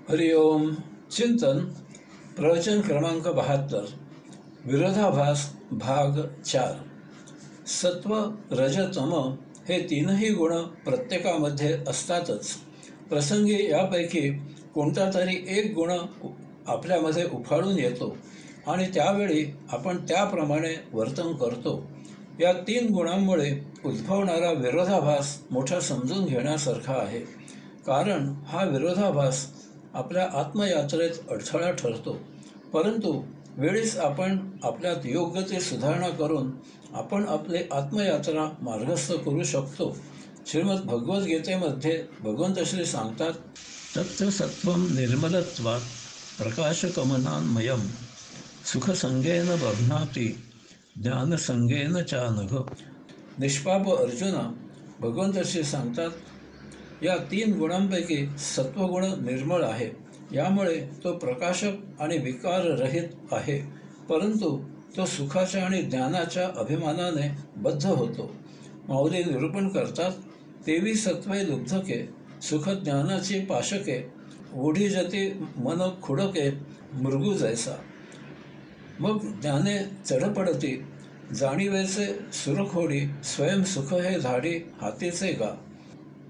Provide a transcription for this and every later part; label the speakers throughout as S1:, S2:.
S1: हरि ओम. चिंतन प्रवचन क्रमांक 72. विरोधाभास भाग 4. सत्व रज तम हे तीनही गुण प्रत्येकामध्ये असतातच. प्रसंगी यापैकी कोणता तरी एक गुण आपल्यामध्ये उफाळून येतो आणि त्यावेळी आपण त्याप्रमाणे वर्तन करतो. या तीन गुणांमुळे उद्भवणारा विरोधाभास मोठा समजून घेण्यासारखा आहे. कारण हा विरोधाभास आपल्या आत्मयात्रेत अडथळा ठरतो. परंतु वेळीच आपण आपल्यात योग्य ते सुधारणा करून आपण आपले आत्मयात्रा मार्गस्थ करू शकतो. श्रीमद भगवद्गीतेमध्ये भगवंत श्री सांगतात, तत्र सत्वं निर्मलत्वात् प्रकाशकमनान्मयं सुखसंगेन बध्नाति ज्ञानसंगेन चानघ. निष्पाप अर्जुना, भगवंत श्री सांगतात, या तीन गुणांपैकी सत्वगुण निर्मळ आहे. यामुळे तो प्रकाशक आणि विकाररहित आहे. परंतु तो सुखाच्या आणि ज्ञानाच्या अभिमानाने बद्ध होतो. माऊली निरूपण करतात, तेवी सत्वे लुब्धके सुखज्ञानाची पाशके ओढी जती मन खुडके मृगू जैसा. मग ज्ञाने चढपडती जाणीवेचे सुरखोडी स्वयं सुख हे धाडी हातीचे गा.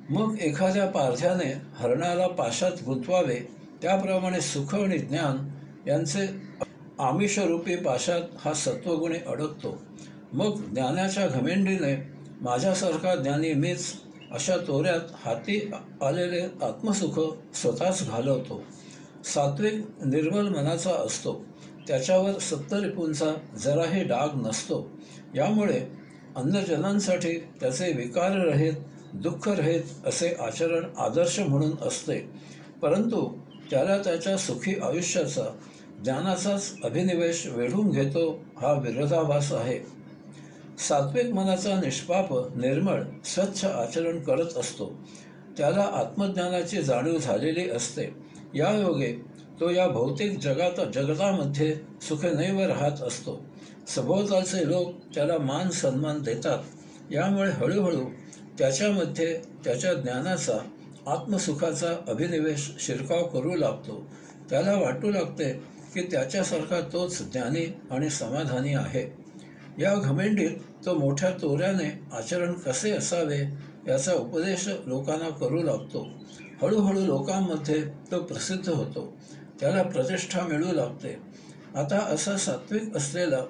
S1: मग एखाद्या पारध्याने हरणाला पाशात गुंतवावे त्याप्रमाणे सुख आणि ज्ञान यांचे आमिषरूपी पाशात हा सत्वगुणी अडकतो. मग ज्ञानाच्या घमेंडीने माझ्यासारखा ज्ञानी मीच अशा तोऱ्यात हाती आलेले आत्मसुख स्वतःच घालवतो. सात्विक निर्मल मनाचा असतो. त्याच्यावर सत्तरिपूंचा जराही डाग नसतो. यामुळे अन्यजनांसाठी त्याचे विकाररहित दुःखरहित असे आचरण आदर्श म्हणून असते. परंतु त्याला त्याच्या सुखी आयुष्याचा ज्ञानाचाच अभिनिवेश वेढून घेतो हा विरोधाभास आहे. सात्विक मनाचा निष्पाप निर्मळ स्वच्छ आचरण करत असतो. त्याला आत्मज्ञानाची जाणीव झालेली असते. यायोगे तो या भौतिक जगतामध्ये सुखनैव राहत असतो. सभोवतालचे लोक त्याला मान सन्मान देतात. यामुळे हळूहळू त्याच्यामध्ये त्याच्या ज्ञानाचा आत्मसुखाचा अभिनिवेश शिरकाव करू लागतो. त्याला वाटू लागते की त्याच्यासारखा तोच ज्ञानी आणि समाधानी आहे. या घमेंडीत तो मोठ्या तोऱ्याने आचरण कसे असावे याचा उपदेश लोकांना करू लागतो. हळूहळू लोकांमध्ये तो प्रसिद्ध होतो. त्याला प्रतिष्ठा मिळू लागते. आता असा सात्विक असलेला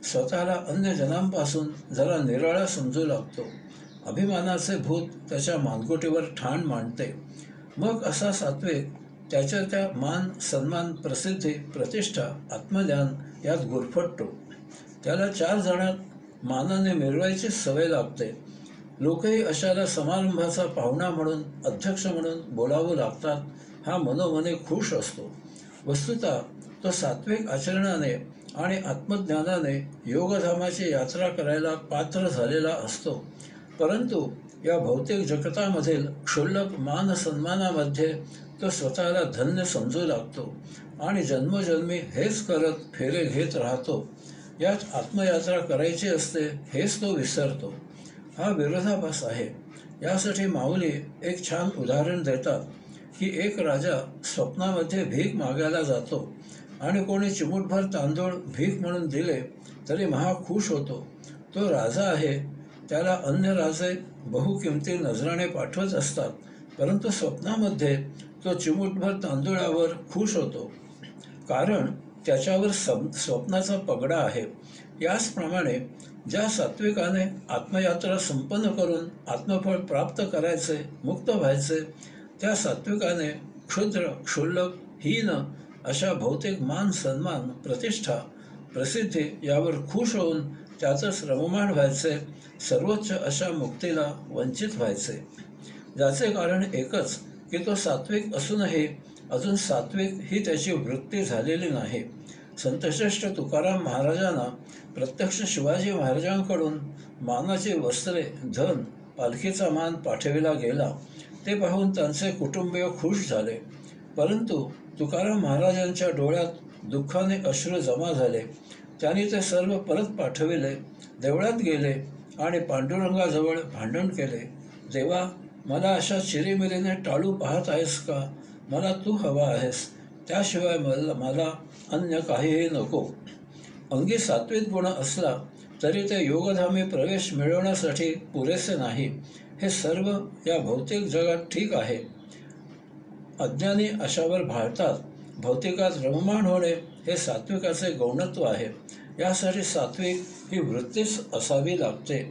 S1: स्वतःला अन्य जनांपासून जरा निराळा समजू लागतो. अभिमानाचे भूत त्याच्या मानगुटीवर ठाण मांडते. मग असा सात्विक त्याच्या त्या मान सन्मान प्रसिद्धी प्रतिष्ठा आत्मज्ञान यात गुरफटतो. त्याला 4 जणात मानाने मिरवायची सवय लागते. लोकही अशाला समारंभाचा पाहुणा म्हणून अध्यक्ष म्हणून बोलावू लागतात. हा मनोमने खुश असतो. वस्तुतः तो सात्विक आचरणाने आणि आत्मज्ञानाने योगधामाची यात्रा करायला पात्र झालेला असतो. परंतु या भौतिक जगतामधील क्षुल्लक मान सन्मानामध्ये तो स्वतःला धन्य समजू लागतो आणि जन्मोजन्मी हेच करत फेरे घेत राहतो. यात आत्मयात्रा करायची असते हेच तो विसरतो. हा विरोधाभास आहे. यासाठी माऊली एक छान उदाहरण देतात की एक राजा स्वप्नामध्ये भीक मागायला जातो आणि कोणी चिमूटभर तांदूळ भीक म्हणून दिले तरी महा खुश होतो. तो राजा आहे. त्याला अन्य राजे बहुकिमती नजराने पाठवत असतात. परंतु स्वप्नामध्ये तो चिमूटभर तांदूळावर खुश होतो. कारण त्याच्यावर स्वप्नाचा पगडा आहे. याचप्रमाणे ज्या सात्विकाने आत्मयात्रा संपन्न करून आत्मफळ प्राप्त करायचे मुक्त व्हायचे त्या सात्विकाने क्षुद्र क्षुल्लक हीन अशा भौतिक मान सन्मान प्रतिष्ठा प्रसिद्धी यावर खुश होऊन त्याचंच रममाण व्हायचे. सर्वोच्च अशा मुक्तीला वंचित व्हायचे. ज्याचे कारण एकच की तो सात्विक असूनही अजून सात्विक ही त्याची वृत्ती झालेली नाही. संतश्रेष्ठ तुकाराम महाराजांना प्रत्यक्ष शिवाजी महाराजांकडून मानाची वस्त्रे धन पालखीचा मान पाठविला गेला. ते पाहून त्यांचे कुटुंबीय खुश झाले. परंतु तुकाराम महाराजांच्या डोळ्यात दुःखाने अश्रू जमा झाले. त्यांनी ते सर्व परत पाठविले. देवळात गेले आणि पांडुरंगाजवळ भांडण केले. देवा, मला अशा चिरीमिरीने टाळू पाहत आहेस का? मला तू हवा आहेस, त्याशिवाय मला अन्य काहीही नको. अंगी सात्विक गुण असला तरी ते योगधामी प्रवेश मिळवण्यासाठी पुरेसे नाही. हे सर्व या भौतिक जगात ठीक आहे. अज्ञानी अशावर भाळतात. भौतिकात रममाण होणे हे सात्विकाचे गौणत्व आहे. यासाठी सात्विक ही वृत्तीच असावी लागते.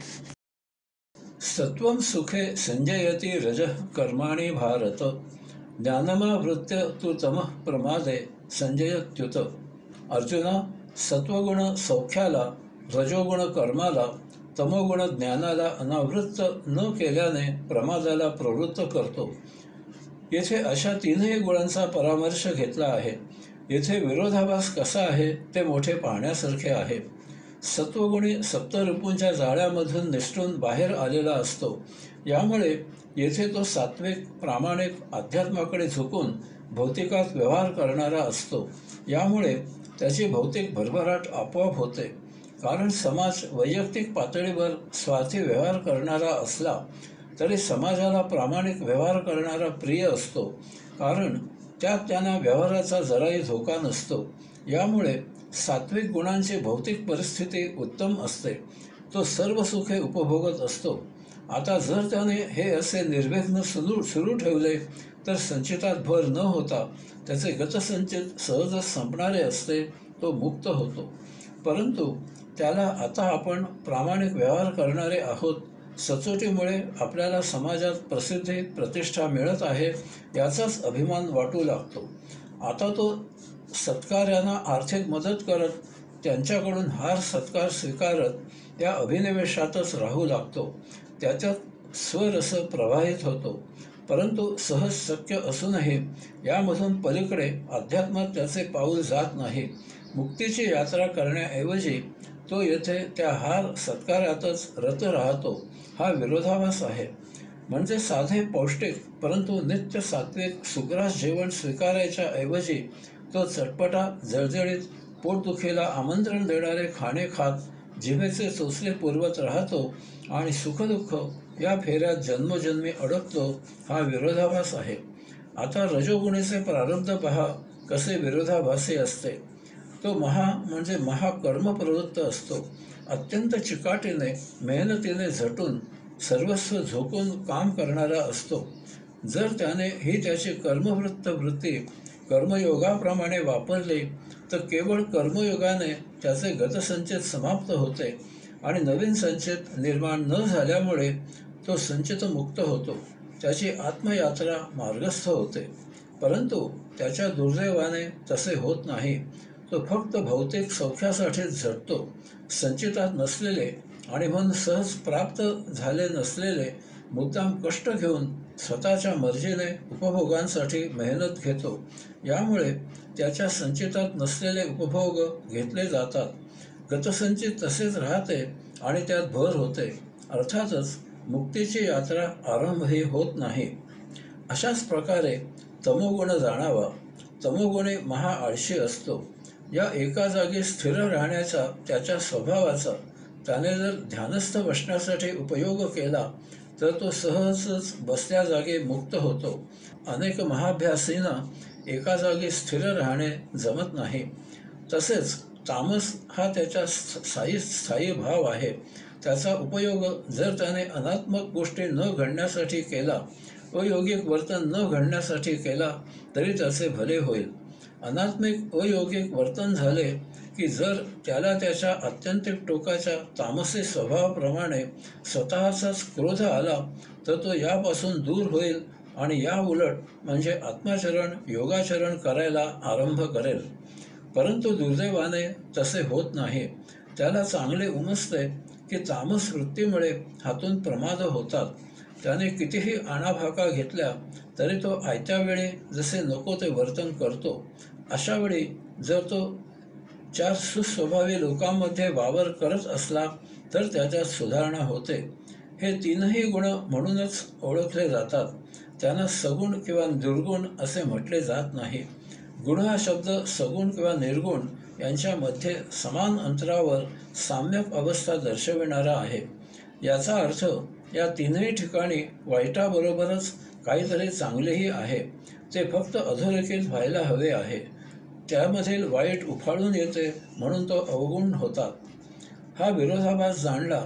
S1: सत्वं सुखे संजयती रजः कर्माणि भारत, ज्ञानमावृत्य तु तमः प्रमादे संजयत्युत. अर्जुना, सत्वगुण सौख्याला, रजोगुण कर्माला, तमोगुण ज्ञानाला अनावृत्त न केल्याने प्रमादाला प्रवृत्त करतो. येथे अशा तीनही गुणांचा परामर्श घेतला आहे. येथे विरोधाभास कसा आहे ते मोठे पाहण्यासारखे आहे. सत्वगुणी सप्तऋपूंच्या जाळ्यामधून निसटून बाहेर आलेला असतो. यामुळे येथे तो सात्विक प्रामाणिक अध्यात्माकडे झुकून भौतिकात व्यवहार करणारा असतो. यामुळे त्याची भौतिक भरभराट आपोआप होते. कारण समाज वैयक्तिक पातळीवर स्वार्थी व्यवहार करणारा असला तरी समाजाला प्रामाणिक व्यवहार करणारा प्रिय असतो. कारण त्यात त्यांना व्यवहाराचा जराही धोका नसतो. यामुळे सात्विक गुणांची भौतिक परिस्थिती उत्तम असते. तो सर्व सुखे उपभोगत असतो. आता जर त्याने हे असे निर्विघ्न सुरू ठेवले तर संचितात भर न होता त्याचे गतसंचित सहजच संपणारे असते. तो मुक्त होतो. परंतु त्याला आता आपण प्रामाणिक व्यवहार करणारे आहोत, सचोटीमुळे आपल्याला समाजात प्रसिद्धी प्रतिष्ठा मिळत आहे याचाच अभिमान वाटू लागतो. आता तो सत्कार्यांना आर्थिक मदत करत त्यांच्याकडून हार सत्कार स्वीकारत या अभिनिवेशातच राहू लागतो. त्याच्यात स्वरस प्रवाहित होतो. परंतु सहज शक्य असूनही यामधून पलीकडे अध्यात्मात त्याचे पाऊल जात नाही. मुक्तीची यात्रा करण्याऐवजी तो येथे त्या हार सत्कारातच रत राहतो. हा विरोधाभास आहे. म्हणजे साधे पौष्टिक परंतु नित्य सात्विक सुग्रास जेवण स्वीकारायच्या ऐवजी तो चटपटा जळजळीत पोटदुखीला आमंत्रण देणारे खाणे खात जिभेचे चोचले पुरवत राहतो आणि सुखदुःख या फेऱ्यात जन्मोजन्मी अडकतो. हा विरोधाभास आहे. आता रजोगुणीचे प्रारब्ध पहा कसे विरोधाभासी असते. तो म्हणजे महाकर्मप्रवृत्त असतो. अत्यंत चिकाटीने मेहनतीने झटून सर्वस्व झोकून काम करणारा असतो. जर त्याने ही त्याची कर्मवृत्त वृत्ती कर्मयोगाप्रमाणे वापरली तर केवळ कर्मयोगाने त्याचे गतसंचित समाप्त होते आणि नवीन संचित निर्माण न झाल्यामुळे तो संचितमुक्त होतो. त्याची आत्मयात्रा मार्गस्थ होते. परंतु त्याच्या दुर्दैवाने तसे होत नाही. तो फक्त भौतिक सौख्यासाठीच झटतो. संचितात नसलेले आणि मन सहज प्राप्त झाले नसलेले मुद्दाम कष्ट घेऊन स्वतःच्या मर्जीने उपभोगांसाठी मेहनत घेतो. यामुळे त्याच्या संचितात नसलेले उपभोग घेतले जातात. गतसंचित तसेच राहते आणि त्यात भर होते. अर्थातच मुक्तीची यात्रा आरंभही होत नाही. अशाच प्रकारे तमोगुण जाणावा. तमोगुणी आळशी असतो. या एका जागी स्थिर राहण्याचा त्याच्या स्वभावाचा त्याने जर ध्यानस्थ बसण्यासाठी उपयोग केला तर तो सहजच बसल्या जागी मुक्त होतो. अनेक महाभ्यासींना एका जागी स्थिर राहणे जमत नाही. तसेच तामस हा त्याच्या स्थायी भाव आहे. त्याचा उपयोग जर त्याने अनात्मक गोष्टी न घडण्यासाठी केला, अयोगिक वर्तन न घडण्यासाठी केला तरी त्याचे भले होईल. अनात्मिक अयोगिक वर्तन झाले की जर त्याला त्याच्या आत्यंतिक टोकाच्या तामसी स्वभावाप्रमाणे स्वतःचाच क्रोध आला तर तो यापासून दूर होईल आणि या उलट म्हणजे आत्माचरण योगाचरण करायला आरंभ करेल. परंतु दुर्दैवाने तसे होत नाही. त्याला चांगले उमजते की तामस वृत्तीमुळे हातून प्रमाद होतात. त्याने कितीही आणाभाका घेतल्या तरी तो आयत्या वेळी जसे नको ते वर्तन करतो. अशा वेळी जर तो चार सुस्वभावी लोकांमध्ये वावर करत असला तर त्याच्यात सुधारणा होते. हे तीनही गुण म्हणूनच ओळखले जातात. त्यांना सगुण किंवा दुर्गुण असे म्हटले जात नाही. गुण हा शब्द सगुण किंवा निर्गुण यांच्यामध्ये समान अंतरावर साम्यक अवस्था दर्शविणारा आहे. याचा अर्थ या तीनही ठिकाणी वाईटाबरोबरच काहीतरी चांगलेही आहे, ते फक्त अधोरेखित व्हायला हवे आहे. त्यामधील वाईट उफाळून येते म्हणून तो अवगुण होतात. हा विरोधाभास जाणला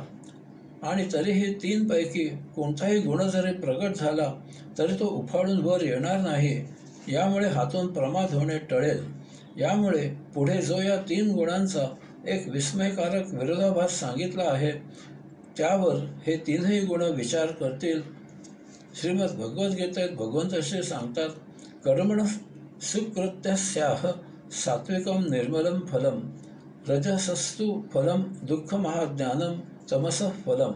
S1: आणि तरीही तीनपैकी कोणताही गुण जरी प्रगट झाला तरी तो उफाळून वर येणार नाही. यामुळे हातून प्रमाद होणे टळेल. यामुळे पुढे जो या 3 गुणांचा एक विस्मयकारक विरोधाभास सांगितला आहे त्यावर हे 3ही गुण विचार करतील. श्रीमद भगवद्गीतेत भगवंत असे सांगतात, कर्मण सुकृत्यस्याह सात्विकम निर्मलम फलम रजसस्तु फलम दुःख महाज्ञानम तमसः फलम.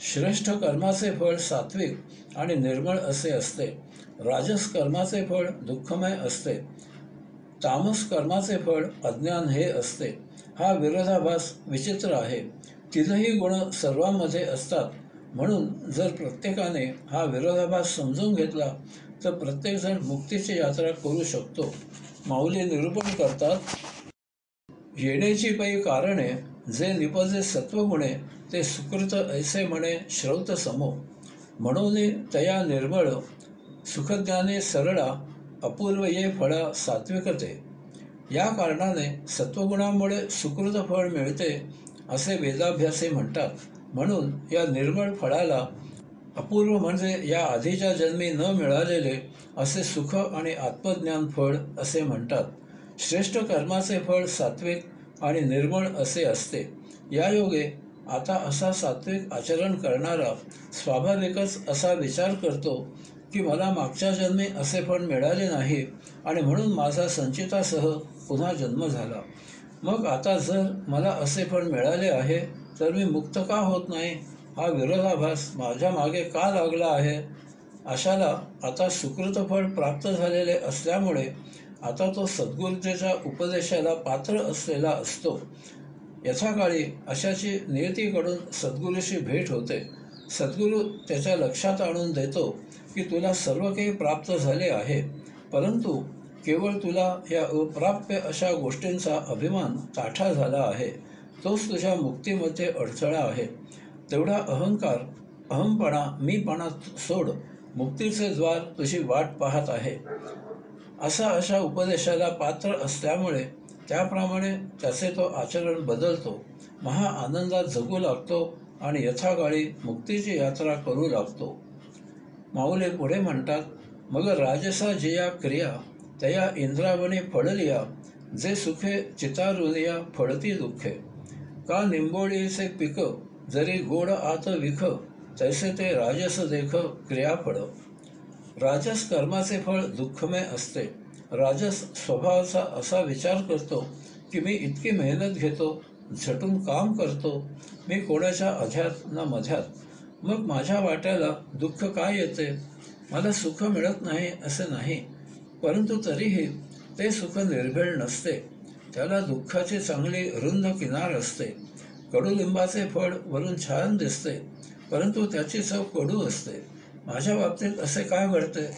S1: श्रेष्ठ कर्माचे फळ सात्विक आणि निर्मळ असे असते. राजस कर्माचे फळ दुःखमय असते. तामस कर्माचे फळ अज्ञान हे असते. हा विरोधाभास विचित्र आहे. तीनही गुण सर्वांमध्ये असतात. म्हणून जर प्रत्येकाने हा विरोधाभास समजून घेतला तर प्रत्येकजण मुक्तीची यात्रा करू शकतो. माऊली निरूपण करतात, येण्याची पै कारणे जे निपजे सत्वगुणे ते सुकृत ऐसे म्हणे श्रौत समो. म्हणून तया निर्मळ सुखज्ञाने सरळा अपूर्व ये फळा सात्विकते. या कारणाने सत्वगुणामुळे सुकृत फळ मिळते असे वेदाभ्यासी म्हणतात. म्हणून या निर्मळ फळाला अपूर्व म्हणजे या आधीच्या जन्मी न मिळालेले असे सुख आणि आत्मज्ञान फळ असे म्हणतात. श्रेष्ठ कर्माचे फळ सात्विक आणि निर्मळ असे असते. यायोगे आता असा सात्विक आचरण करणारा स्वाभाविकच असा विचार करतो की मला मागच्या जन्मी असे फळ मिळाले नाही आणि म्हणून माझा संचितासह पुन्हा जन्म झाला. मग आता जर मला असे फळ मिळाले आहे तर मी मुक्त का होत नाही? हा विरोधाभास माझ्या मागे का लागला आहे? अशाला आता सुकृत फळ प्राप्त झालेले असल्यामुळे आता तो सद्गुरूच्या उपदेशाला पात्र असलेला असतो. यथाकाळी अशाची नियतीकडून सद्गुरूशी भेट होते. सद्गुरू त्याच्या लक्षात आणून देतो की तुला सर्व काही प्राप्त झाले आहे, परंतु केवळ तुला या अप्राप्य अशा गोष्टींचा अभिमान ताठा झाला आहे. तोच तुझ्या मुक्तीमध्ये अडथळा आहे. तेवढा अहंकार, अहमपणा, मीपणा सोड. मुक्तीचे द्वार तुझी वाट पाहत आहे. अशा उपदेशाला पात्र असल्यामुळे त्याप्रमाणे त्याचे तो आचरण बदलतो. महा आनंदात जगू लागतो आणि यथाकाळी मुक्तीची यात्रा करू लागतो. माऊली पुढे म्हणतात, मग राजसा जिया क्रिया तया इंद्रावणी फळलिया जे सुखे चितारुनिया फळती दुःखे. का निंबोळीचे पिक जरी गोड आत विख तैसे ते राजस देख क्रियाफळ. राजस कर्माचे फळ दुःखमय असते. राजस स्वभावाचा असा विचार करतो की मी इतकी मेहनत घेतो, झटून काम करतो, मी कोणाच्या अध्यात ना मध्यात, मग माझ्या वाट्याला दुःख काय येते? मला सुख मिळत नाही असे नाही, परंतु तरीही ते सुख निर्भेळ नसते. त्याला दुःखाची चांगली रुंद किनार असते. कडुलिंबाचे फळ वरून छान दिसते, परंतु त्याची चव कडू असते. माझ्या बाबतीत असे काय घडते?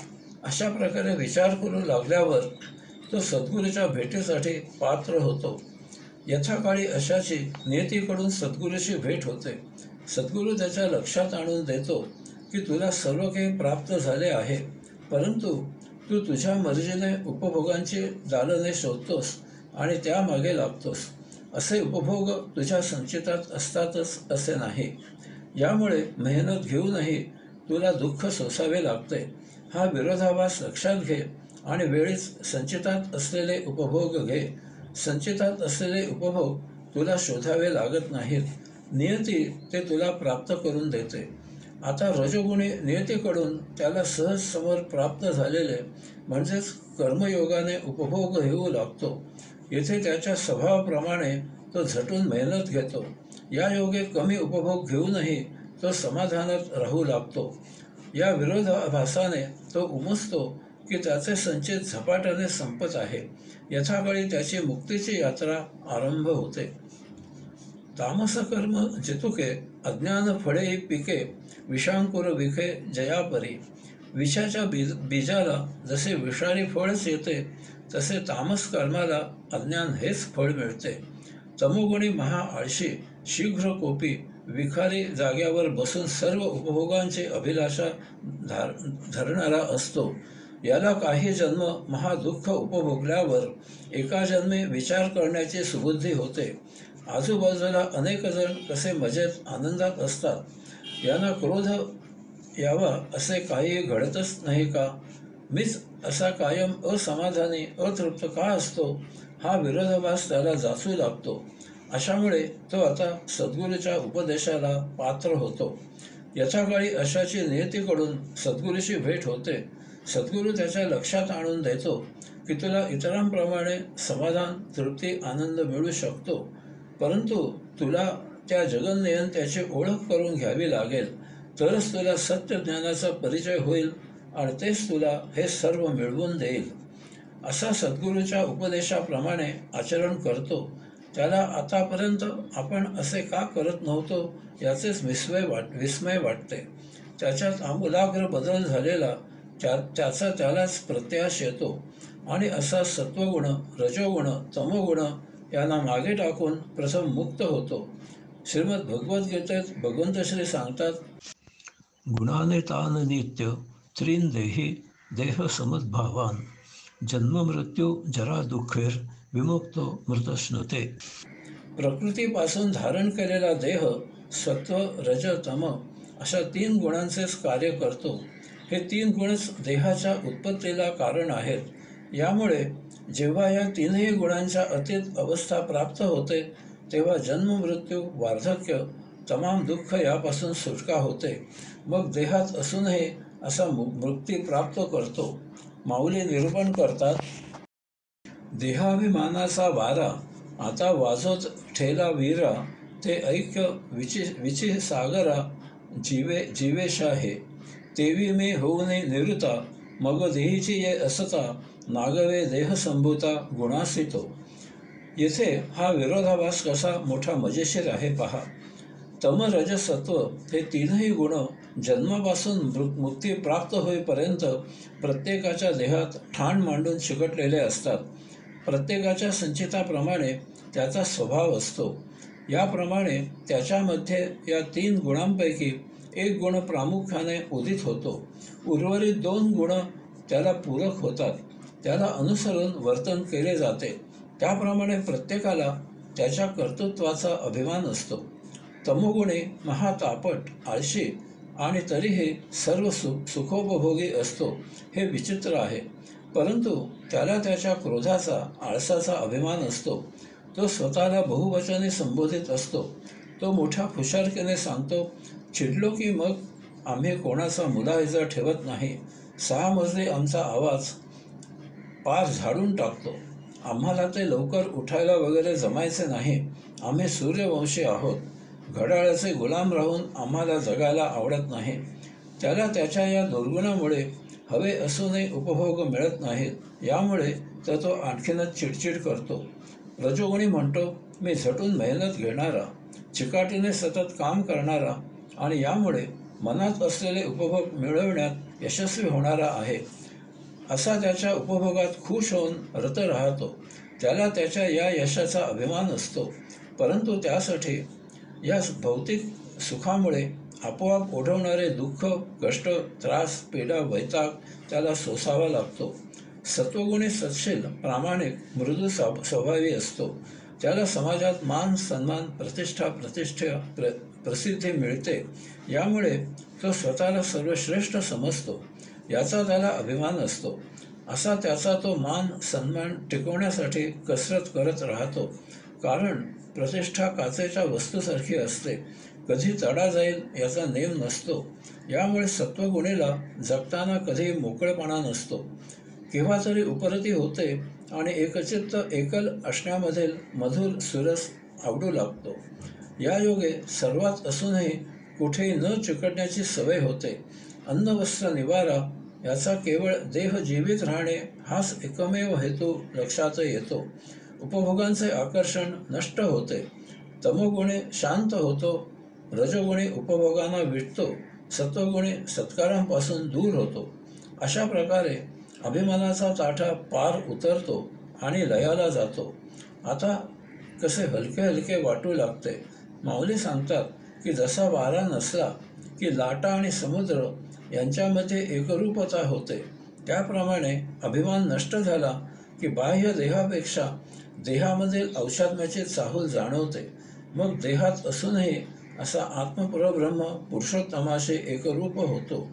S1: अशा प्रकारे विचार करू लागल्यावर तो सद्गुरूच्या भेटीसाठी पात्र होतो. यथाकाळी अशाची नियतीकडून सद्गुरूची भेट होते. सद्गुरू त्याच्या लक्षात आणून देतो की तुला सर्व काही प्राप्त झाले आहे, परंतु तू तुझ्या मर्जीने उपभोगांची दालने शोधतोस आणि त्यामागे लागतोस. असे उपभोग तुझ्या संचितात असतातच असे नाही. यामुळे मेहनत घेऊनही तुला दुःख सोसावे लागते. हा विरोधाभास लक्षात घे आणि वेळीच संचितात असलेले उपभोग घे. संचितात असलेले उपभोग तुला शोधावे लागत नाहीत. नियती ते तुला प्राप्त करून देते. आता रजोगुणी नियतीकडून त्याला सहज समोर प्राप्त झालेले म्हणजेच कर्मयोगाने उपभोग घेऊ लागतो. येथे त्याच्या स्वभावाप्रमाणे तो झटून मेहनत घेतो. या योगे कमी उपभोग घेऊनही तो समाधानात राहू लागतो. या विरोधाभासाने तो उमजतो की त्याचे संचित झपाट्याने संपत आहे. यथाकाळी त्याची मुक्तीची यात्रा आरंभ होते. तामस कर्म जितुके अज्ञान फळे पिके विषांकुर विखे जयापरी. विषाच्या बीजाला जसे विषारी फळच येते तसे तामस कर्माला अज्ञान हेच फळ मिळते. तमोगुणी महा आळशी शीघ्र कोपी विखारी जाग्यावर बसून सर्व उपभोगांची अभिलाषा धरणारा असतो. याला काही जन्म महादुःख उपभोगल्यावर एका जन्मी विचार करण्याची सुबुद्धी होते. आजूबाजूला अनेक जण कसे मजेत आनंदात असतात, यांना क्रोध यावा असे काही घडतच नाही का? मीच असा कायम असमाधानी अतृप्त का असतो? हा विरोधाभास त्याला जाचू लागतो. अशामुळे तो आता सद्गुरूच्या उपदेशाला पात्र होतो. यथाकाळी अशाची नियतीकडून सद्गुरूची भेट होते. सद्गुरू त्याच्या लक्षात आणून देतो की तुला इतरांप्रमाणे समाधान, तृप्ती, आनंद मिळू शकतो, परंतु तुला त्या जगन्नियंत्याची ओळख करून घ्यावी लागेल. तरच तुला सत्य ज्ञानाचा परिचय होईल आणि तेच तुला हे सर्व मिळवून देईल. असा सद्गुरूच्या उपदेशाप्रमाणे आचरण करतो त्याला आतापर्यंत आपण असे का करत नव्हतो याचेच विस्मय वाटते. त्याच्यात आमूलाग्र बदल झालेला त्याचा त्यालाच प्रत्याश येतो आणि असा सत्वगुण, रजोगुण, तमोगुण यांना मागे टाकून प्रथम मुक्त होतो. श्रीमद भगवद्गीतेत भगवंत श्री सांगतात, गुणाने तान नित्य त्रीन देही देह समद्भावान जन्म मृत्यू जरा दुःखेर विमुक्तो मृतश्नुते. प्रकृतीपासून धारण केलेला देह सत्व, रज, तम अशा 3 गुणांचेच कार्य करतो. हे 3 गुणच देहाच्या उत्पत्तीला कारण आहेत. यामुळे जेव्हा या 3ही गुणांच्या अतीत अवस्था प्राप्त होते तेव्हा जन्म, मृत्यू, वार्धक्य, तमाम दुःख यापासून सुटका होते. मग देहात असूनही असा मुक्ती प्राप्त करतो. माऊली निरूपण करतात, देहाभिमानाचा वारा आता वाजोत ठेला वीरा, ते ऐक्य विची सागरा जीवेशा हे. तेवी मी होऊने निरुता, मग देहीची ये असता, नागवे देह संभूता गुणासितो. येथे हा विरोधाभास कसा मोठा मजेशीर आहे पहा. तम, रज, सत्व हे 3ही गुण जन्मापासून मुक्ती प्राप्त होईपर्यंत प्रत्येकाच्या देहात ठाण मांडून चिकटलेले असतात. प्रत्येकाच्या संचिताप्रमाणे त्याचा स्वभाव असतो. याप्रमाणे त्याच्यामध्ये या 3 गुणांपैकी एक गुण प्रामुख्याने उदित होतो. उर्वरित 2 गुण त्याला पूरक होतात. त्याला अनुसरून वर्तन केले जाते. त्याप्रमाणे प्रत्येकाला त्याच्या कर्तृत्वाचा अभिमान असतो. तमोगुणी महातापट, आळशी आणि तरीही सर्व सुखोपभोगी असतो. हे विचित्र आहे. परंतु त्याला त्याच्या क्रोधाचा, आळसाचा अभिमान असतो. तो स्वतःला बहुवचने संबोधित असतो. तो मोठ्या हुशारकीने सांगतो, चिडलो की मग आम्ही कोणाचा मुलाहिजा ठेवत नाही. 6 मजली आमचा आवाज पार झाडून टाकतो. आम्हाला ते लवकर उठायला वगैरे जमायचे नाही. आम्ही सूर्यवंशी आहोत. घड्याळाचे गुलाम राहून आम्हाला जगायला आवडत नाही. त्याला त्याच्या या दुर्गुणामुळे हवे असूनही उपभोग मिळत नाहीत. यामुळे तर तो आणखीनच चिडचिड करतो. रजोगुणी म्हणतो, मी झटून मेहनत घेणारा, चिकाटीने सतत काम करणारा आणि यामुळे मनात असलेले उपभोग मिळवण्यात यशस्वी होणारा आहे. असा त्याच्या उपभोगात खुश होऊन रत राहतो. त्याला त्याच्या या यशाचा अभिमान असतो. परंतु त्यासाठी या भौतिक सुखामुळे आपोआप ओढवणारे दुःख, कष्ट, त्रास, पीडा, वैताग त्याला सोसावा लागतो. सत्वगुणी सत्शील, प्रामाणिक, मृदू स्वभावी असतो. त्याला समाजात मान, सन्मान, प्रसिद्धी मिळते. यामुळे तो स्वतःला सर्वश्रेष्ठ समजतो. याचा त्याला अभिमान असतो. असा त्याचा तो मान, सन्मान टिकवण्यासाठी कसरत करत राहतो. कारण प्रतिष्ठा काचेच्या वस्तूसारखी असते. कधी तडा जाईल याचा नेम नसतो. यामुळे सत्वगुणीला जगताना कधी मोकळेपणा नसतो. केव्हा तरी उपरती होते आणि एकचित्त एकल असण्यामधील मधुर सुरस आवडू लागतो. या योगे सर्वात असूनही कुठेही न चिकटण्याची सवय होते. अन्न, वस्त्र, निवारा याचा केवळ देह जीवित राहणे हाच एकमेव हेतू लक्षात येतो. उपभोगांचे आकर्षण नष्ट होते. तमोगुणी शांत होतो. रजोगुणी उपभोगांना विटतो. सत्वगुणी सत्कारांपासून दूर होतो. अशा प्रकारे अभिमानाचा ताठा पार उतरतो आणि लयाला जातो. आता कसे हलके हलके वाटू लागते. माऊली सांगतात की जसा वारा नसला की लाटा आणि समुद्र यांच्यामध्ये एकरूपता होते, त्याप्रमाणे अभिमान नष्ट झाला की बाह्य देहापेक्षा देहामधील औषात्म्याची चाहूल जाणवते. मग देहात असूनही असा आत्मपरब्रह्म पुरुषोत्तमाशी एकरूप होतो.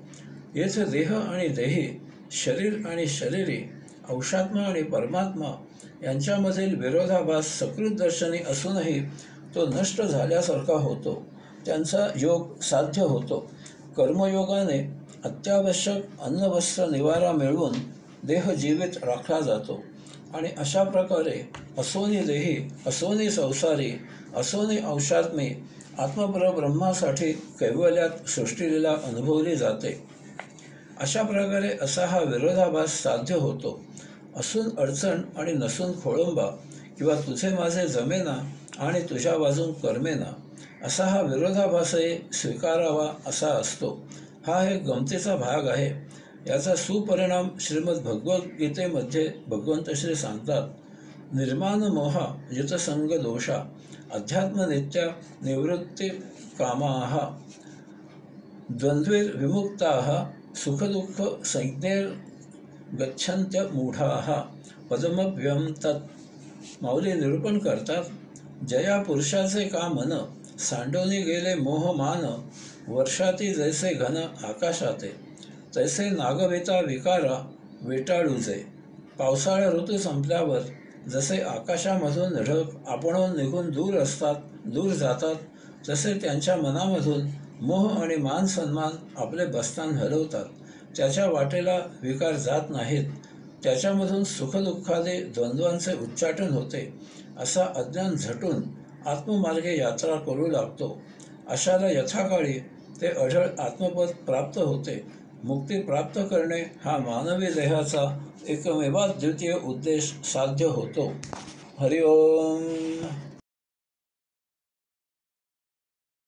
S1: येथे देह आणि देही, शरीर आणि शरीरी, औषात्मा आणि परमात्मा यांच्यामधील विरोधाभास सकृत दर्शनी असूनही तो नष्ट झाल्यासारखा होतो. त्यांचा योग साध्य होतो. कर्मयोगाने अत्यावश्यक अन्नवस्त्र निवारा मिळवून देह जीवित राखला जातो आणि अशा प्रकारे असोनी देही, असोनी संसारी, असोनी औषात्मी आत्मपरब्रह्मासाठी कैवल्यात सृष्टीलीला अनुभवली जाते. अशा प्रकारे असा हा विरोधाभास साध्य होतो. असून अडचण आणि नसून खोळंबा किंवा तुझे माझे जमेना आणि तुझ्या बाजून कर्मेना, असा हा विरोधाभासही स्वीकारावा असा असतो. हा एक गमतीचा भाग आहे. याचा सुपरिणाम श्रीमद भगवद्गीतेमध्ये भगवंत श्री सांगतात, निर्माण मोहा जितसंग दोषा अध्यात्मनित्या निवृत्ती कामाः द्वंद्वैर विमुक्ताः सुखदुःख संज्ञैर गच्छन्त्य मूढाः पदमभ्यं तत्. माऊली निरूपण करतात, जया पुरुषाचे का मन सांडोनी गेले मोहमान, वर्षाती जैसे घन आकाशाते तैसे नागविता विकारा वेटाळूजे. पावसाळा ऋतू संपल्यावर जसे आकाशामधून ढग आपणहून निघून दूर जातात, तसे त्यांच्या मनामधून मोह आणि मान सन्मान आपले बस्तान हलवतात. त्याच्या वाटेला विकार जात नाहीत. त्याच्यामधून सुखदुःखादी द्वंद्वांचे उच्चाटन होते. असा अज्ञान झटून आत्ममार्गे यात्रा करू लागतो. अशाला यथाकाळी ते अढळ आत्मपद प्राप्त होते. मुक्ती प्राप्त करणे हा मानवी देहाचा एकमेवाद्वितीय उद्देश साध्य होतो. हरिओम.